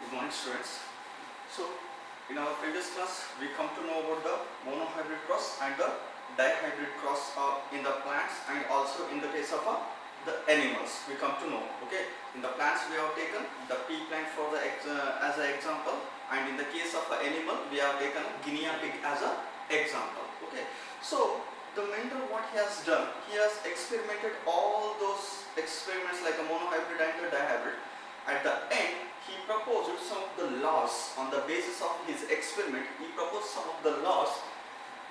Good morning, students. So, in our previous class, we come to know about the monohybrid cross and the dihybrid cross in the plants and also in the case of the animals. We come to know. Okay, in the plants we have taken the pea plant for the as an example, and in the case of an animal we have taken guinea pig as an example. Okay, so the Mendel, what he has done, he has experimented all those experiments like a monohybrid and a dihybrid. At the end, he proposed some of the laws. On the basis of his experiment, he proposed some of the laws,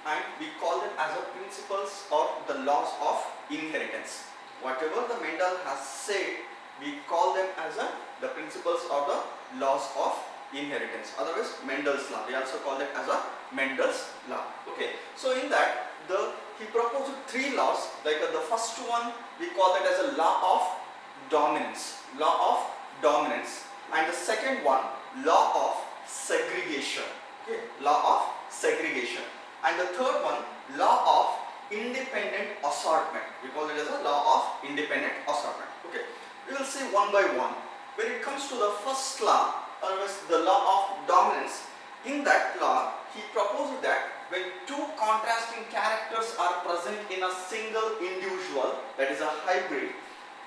and we call them as a principles or the laws of inheritance. Whatever the Mendel has said, we call them as the principles or the laws of inheritance. Otherwise, Mendel's law. We also call it as a Mendel's law. Okay. So in that, he proposed three laws. Like the first one, we call it as a law of dominance. Law of dominance. And the second one, law of segregation. Okay. Law of segregation. And the third one, law of independent assortment. We call it as a law of independent assortment. Okay. We will see one by one. When it comes to the first law, otherwise the law of dominance, in that law, he proposed that when two contrasting characters are present in a single individual, that is a hybrid,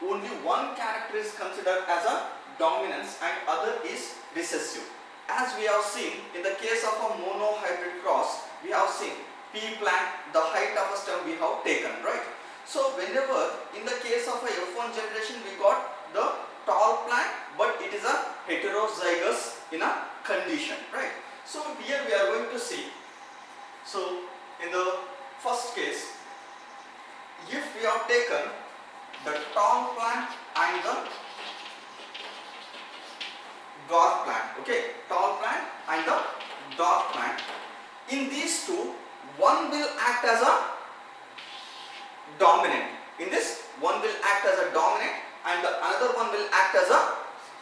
only one character is considered as a dominance and other is recessive. As we have seen in the case of a monohybrid cross, we have seen pea plant, the height of a stem we have taken, right? So whenever in the case of a F1 generation we got the tall plant, but it is a heterozygous in a condition, right? So here we are going to see. So in the first case, if we have taken the tall plant and the dwarf plant, okay, tall plant and the dwarf plant, in these two, one will act as a dominant. In this, one will act as a dominant and the another one will act as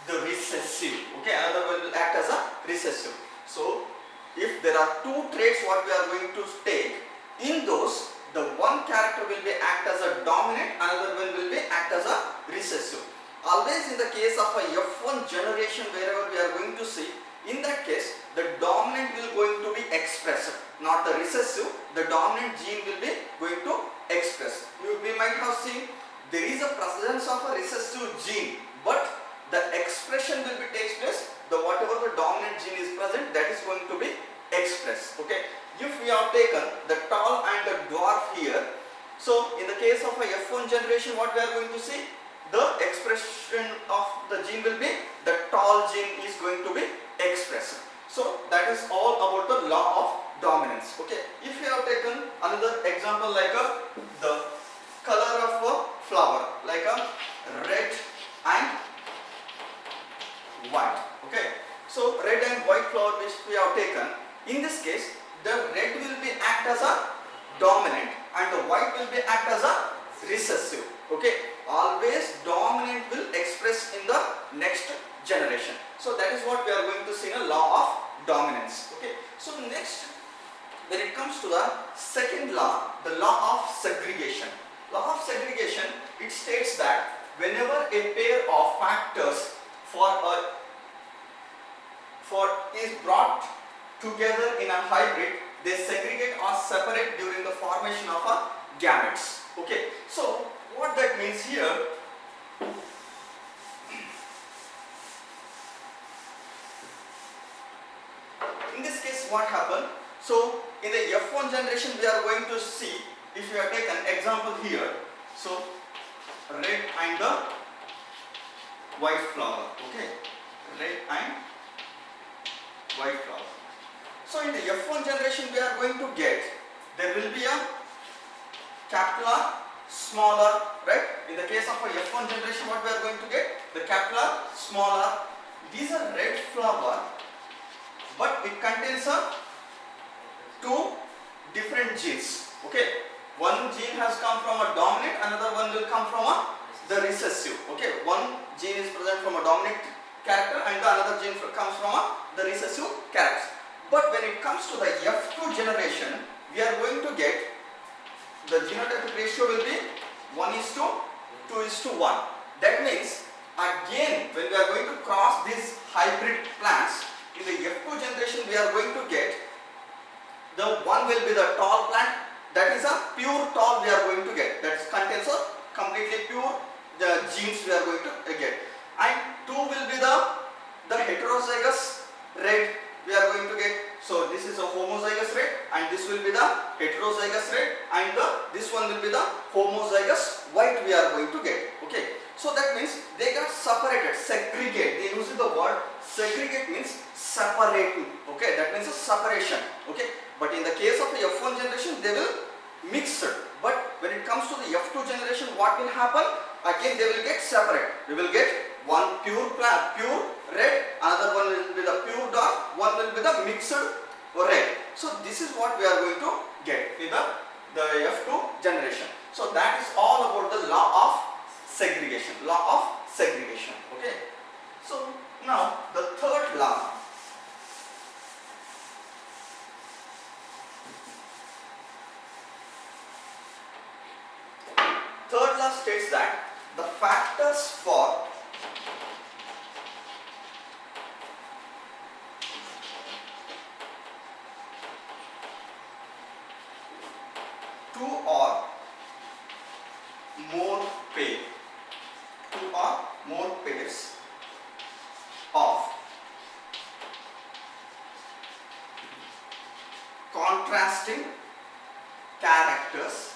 the recessive. Okay, another one will act as a recessive. So if there are two traits what we are going to take, in those the one character will be act as a dominant, another one will be act as a recessive. Always in the case of a F1 generation, wherever we are going to see, in that case the dominant will going to be expressed, not the recessive. The dominant gene will be going to express. We might have seen there is a presence of a recessive gene, but the expression will be takes place. The whatever the dominant gene is present, that is going to be expressed. Okay. If we have taken the tall and the dwarf here, so in the case of a F1 generation, what we are going to see, the expression of the gene will be the tall gene is going to be expressed. So that is all about the law of dominance. Okay. If we have taken another example like the color of a flower, like a red and white. Okay. So red and white flower which we have taken, in this case the red will be act as a dominant and the white will be act as a recessive. Okay. Always dominant will express in the next generation. So that is what we are going to see in a law of dominance. Okay. So next, when it comes to the second law, the law of segregation. Law of segregation, it states that whenever a pair of factors is brought together in a hybrid, they segregate or separate during the formation of a gametes. Okay. So what that means here, in this case what happened, so in the F1 generation we are going to see, if we have taken example here, so red and the white flower. Okay, red and white flower. So in the F1 generation we are going to get, there will be a capital R, small r, right? In the case of a F1 generation, what we are going to get, the capital R, small r. These are red flower, but it contains two different genes. Okay, one gene has come from a dominant, another one will come from the recessive. Okay, one gene is present from a dominant character and the another gene comes from the recessive character. But when it comes to the F2 generation, we are going to get the genotypic ratio will be 1:2:1. That means again when we are going to cross these hybrid plants, will be the tall plant, that is a pure tall we are going to get, that contains a completely pure genes we are going to get. And 2 will be the heterozygous red we are going to get. So this is a homozygous red and this will be the heterozygous red, and this one will be the homozygous white we are going to get. Okay, so that means they got separated, segregate. They use the word segregate, means separating. Okay, that means a separation. Okay, but in the case of the F1 generation they will mix it, but when it comes to the F2 generation, what will happen? Again they will get separate. We will get one pure red, another one will be the pure dark, one will be the mixed red. So this is what we are going to get in the F2 generation. So that is all about the law of segregation. Okay. So now the third law. Third law states that the factors for two or more pairs of contrasting characters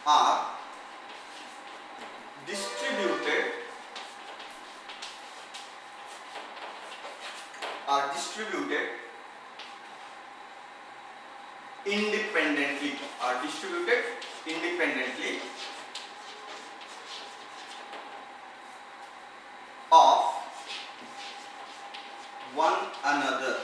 are distributed independently of one another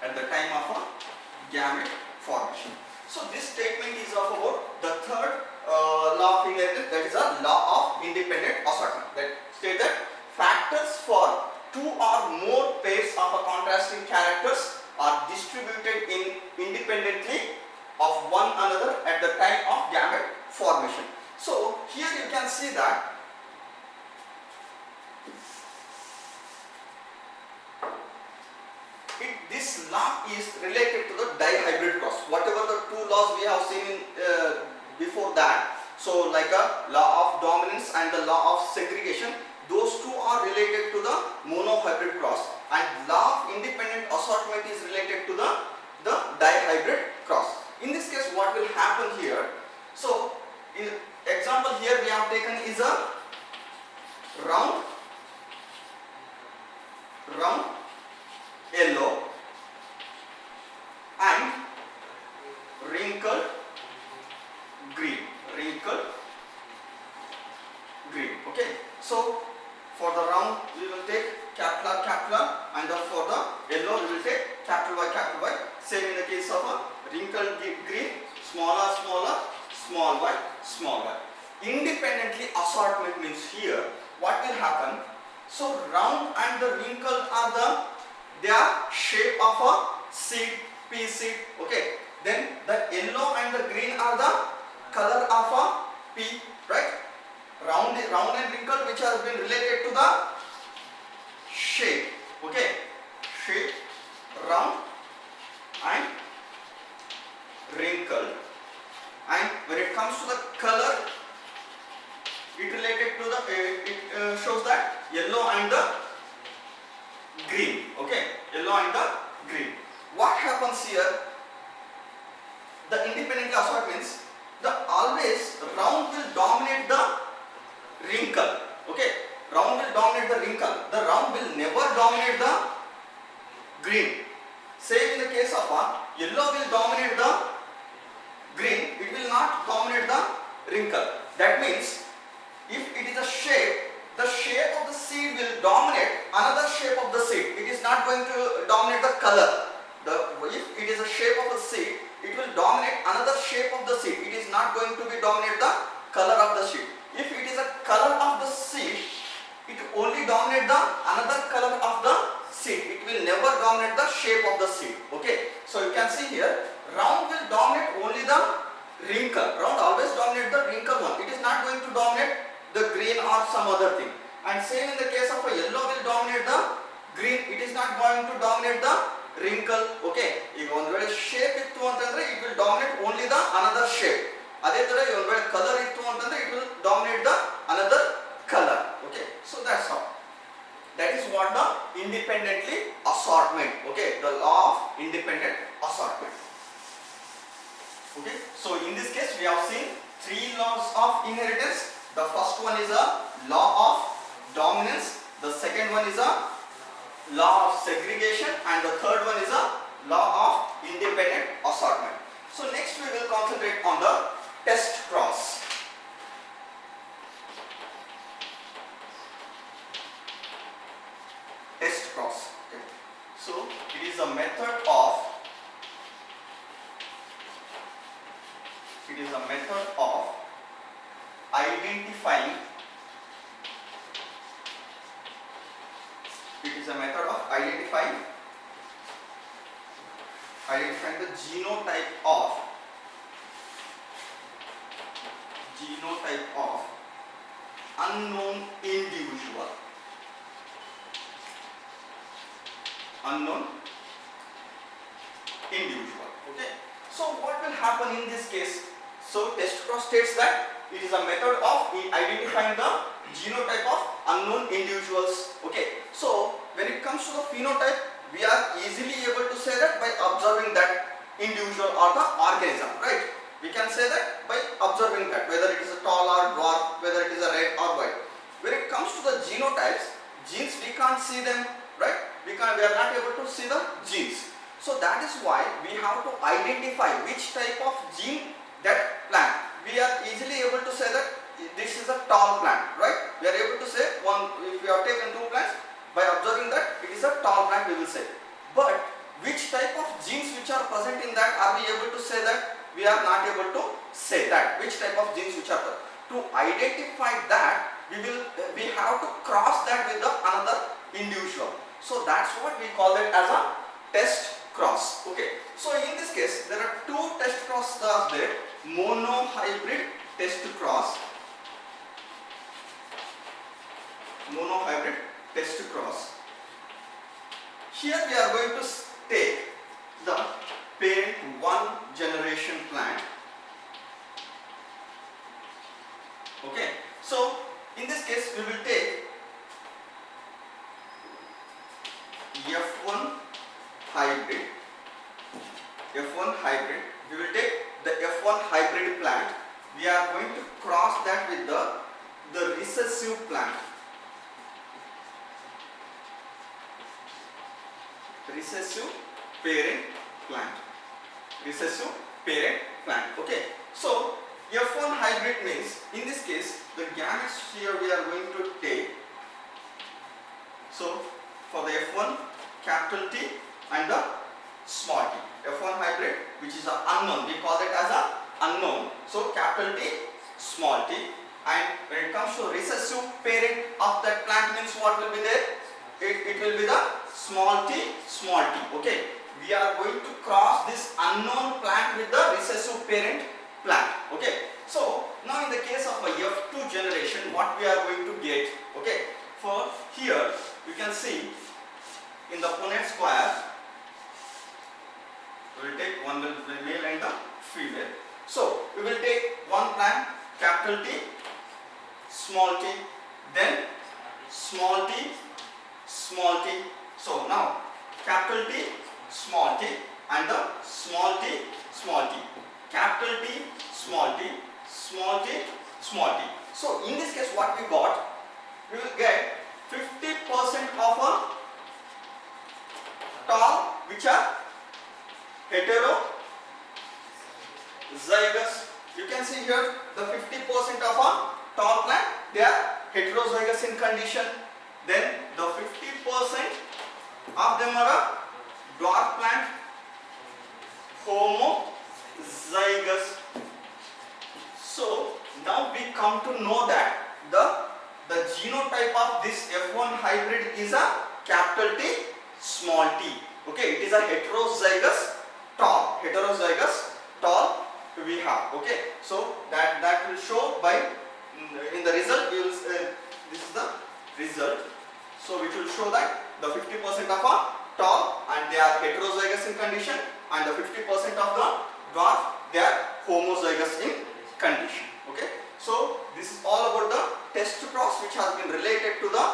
at the time of gamete formation. So this statement is of about the third law of inheritance, that is a law of independent assortment, that state that factors for two or more pairs of a contrasting characters are distributed independently of one another at the time of gamete formation. So here you can see that this law is related to the dihybrid cross. Whatever the two laws we have seen in, before that, so like a law of dominance and the law of segregation, those two are related to the monohybrid cross, and law of independent assortment is related to the dihybrid cross. In this case, what will happen here? So in example here we have taken is a round yellow and wrinkled green. Okay, so for the round we will take capital R, and for the yellow we will take capital Y. Same in the case of a wrinkled green, small y. Independently assortment means here what will happen? So round and the wrinkled are they are shape of a seed, pea seed. Okay, then the yellow and the green are the color of a pea, right? Round and wrinkled, which has been related to the shape. Okay, shape, round and wrinkled. And when it comes to the color, it related to the it shows that yellow and the green. Okay, yellow and the green. What happens here? The independently assortments, the always round will dominate the wrinkle. Okay, round will dominate the wrinkle. The round will never dominate the green. Same in the case of yellow will dominate the green, it will not dominate the wrinkle. That means if it is a shape, the shape of the seed will dominate another shape of the seed. It is not going to dominate the color. If it is a shape of a seed, it will dominate another shape of the seed. It is not going to be dominate the color of the seed. If it is a color of the seed, it only dominate the another color of the seed. will never dominate the shape of the seed. Okay, so you can see here, round will dominate only the wrinkle. Round always dominate the wrinkle one. It is not going to dominate the green or some other thing. And same in the case of a yellow will dominate the green. It is not going to dominate the wrinkle. Okay, ಈಗ ಒಂದು ವೇಳೆ shape ಇತ್ತು ಅಂತಂದ್ರೆ it will dominate only the another shape. ಅದೇ ತರ ಒಂದು ವೇಳೆ color ಇತ್ತು ಅಂತಂದ್ರೆ it will dominate the another color. Okay, so that's how. That is what the independently assortment. Okay, the law of independent assortment. Okay, so in this case we have seen three laws of inheritance. The first one is a law of dominance, the second one is a law of segregation, and the third one is a law of independent assortment. So next we will concentrate on the test cross. Test cross. Okay. So it is a method of identifying the genotype of unknown individual. Okay, so what will happen in this case? So test cross states that it is a method of identifying the genotype of unknown individuals. Okay, so when it comes to the phenotype, we are easily able to say that by observing that individual or the organism, right? We can say that by observing that, whether it is a tall or dwarf, whether it is a red or white. When it comes to the genotypes, genes we can't see them, right? We are not able to see the genes. So that is why we have to identify which type of gene that plant. We are easily able to say that this is a tall plant, right? We are able to say one, if we have taken two plants, by observing that it is a tall plant we will say. But which type of genes which are present in that, are we able to say that? We are not able to say that. Which type of genes which are there. To identify that, we have to cross that with the another individual. So that's what we call it as a test cross. Okay, so in this case there are two test crosses there. Monohybrid test cross. Here we are going to take the parent one generation plant. Okay, so in this case we will take F1 hybrid. We will take the F1 hybrid plant. We are going to cross that with the recessive plant. Recessive parent plant. Okay, so F1 hybrid means, in this case the gametes here we are going to take. So for the F1 capital T and the small t. F1 hybrid, which is an unknown, we call it as a unknown. So capital T, small t. And when it comes to recessive parent of that plant means what will be there? It will be the small t. Okay, we are going to cross this unknown plant with the recessive parent plant. Okay, so now in the case of a F2 generation, what we are going to get? Okay, for here you can see in the Punnett square, we will take one the male and the female. So we will take one plant, capital T, small t, then small t. So now capital T, small t, and the small t. Capital T, small t, small t. So in this case what we got? We will get 50% of a tall which are heterozygous. You can see here the 50% of a tall plant, they are heterozygous in condition. Then the 50% of them are a dwarf plant, homozygous. So now we come to know that the genotype of this F1 hybrid is a capital T, small t. Okay, it is a heterozygous tall. Heterozygous tall we have. Okay, so that will show by in the result. We will this is the result. So which will show that the 50% of a tall and they are heterozygous in condition, and the 50% of the dwarf they are homozygous in condition. Okay, so this is all about the test cross which has been related to the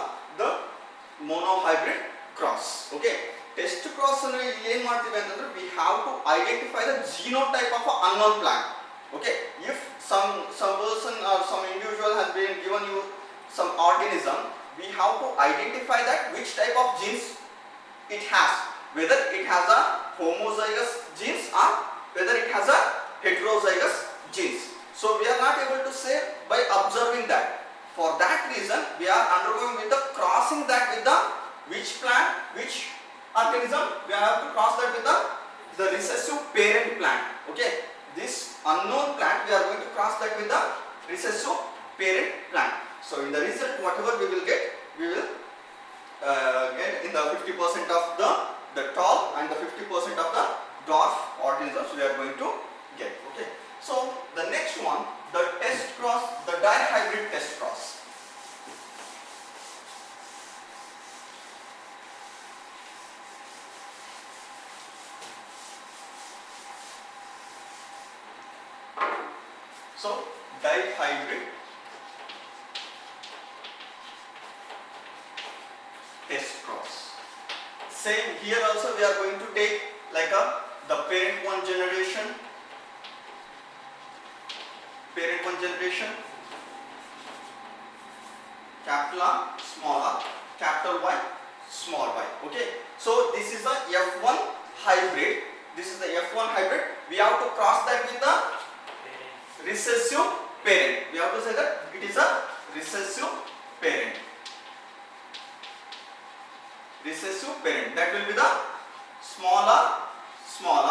monohybrid cross. Okay, test cross ಅಂದ್ರೆ ಏನು ಮಾಡ್ತೀವಿ ಅಂತಂದ್ರೆ we have to identify the genotype of an unknown plant. Okay, if some person or some individual has been given you some organism, we have to identify that which type of genes it has, whether it has a homozygous genes or whether it has a heterozygous genes. So we are not able to say by observing that. For that reason we are undergoing with the crossing that with the which plant, which organism, we have to cross that with the recessive parent plant. Okay, this unknown plant we are going to cross that with the recessive parent plant. So in the result whatever we will get in the 50% of the tall and the 50% of the dwarf organisms we are going to get. Okay, so the next one, the test cross, the dihybrid test cross. So dihybrid test cross. Same here also we are going to take like the parent one generation, capital R, small r, capital Y, small y. Okay, so this is the F1 hybrid. This is the F1 hybrid. We have to cross that with the recessive parent. We have to say that it is a recessive parent. Recessive parent. That will be the small r, small y,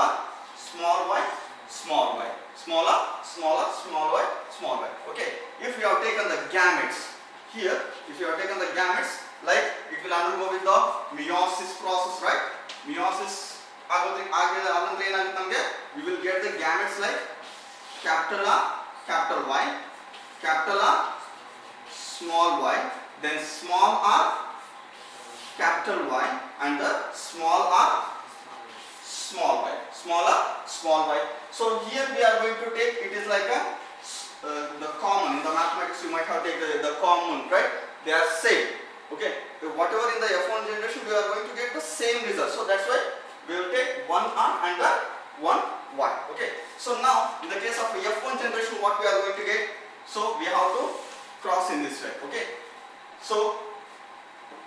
small y, small y, small r, small y, small y. Okay. If you have taken the gametes here, if you have taken the gametes, like it will undergo with the meiosis process, right? Meiosis we will get the gametes like capital R, capital Y, capital R, small y, then small r, capital Y, and the small r, small y, smaller, small y. So here we are going to take, it is like the common, in the mathematics you might have taken the common, right? They are same. Okay, whatever in the F1 generation we are going to get the same result. So that's why we will take one r and the one y. Okay, so now in the case of F1 generation what we are going to get, so we have to cross in this way. Okay, so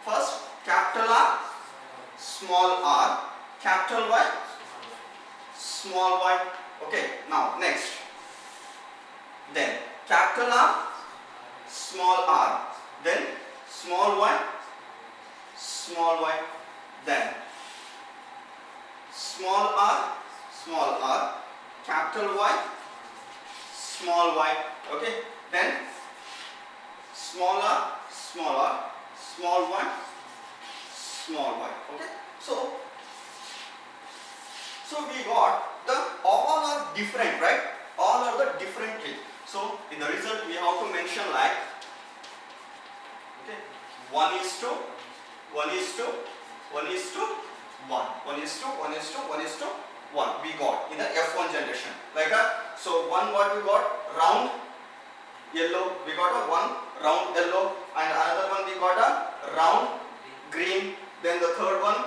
first capital R, small r, capital Y, small y. Okay, now next, then capital R, small r, then small y, then small r, capital Y, small y. Okay, then small r, small y, small y. Okay, so we got the all are different, right? All are the different things. So in the result we have to mention like, okay, 1:1:1:1, 1:1:1 we got in the F1 generation. Like so one what we got, round yellow, we got a one round yellow, and another one we got a round green, then the third one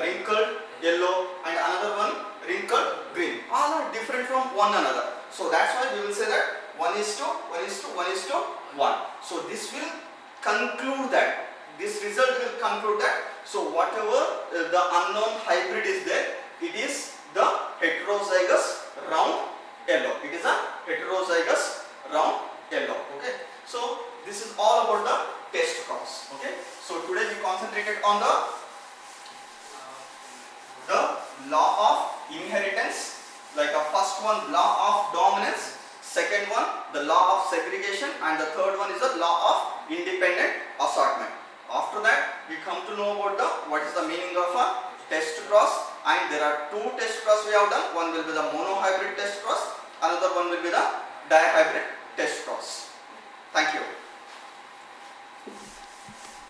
wrinkled yellow, and another one wrinkled green. All are different from one another. So that's why we will say that 1:1:1:1. So this will conclude that, this result will conclude that, so whatever the unknown hybrid is there, it is the heterozygous round yellow. It is a heterozygous round yellow. Okay, so this is all about the test cross. Okay, so today we concentrated on the law of inheritance, like a first one law of dominance, second one the law of segregation, and the third one is the law of independent assortment. After that we come to know about the what is the meaning of a test cross, and there are two test cross we have done. One will be the monohybrid test cross, another one will be the dihybrid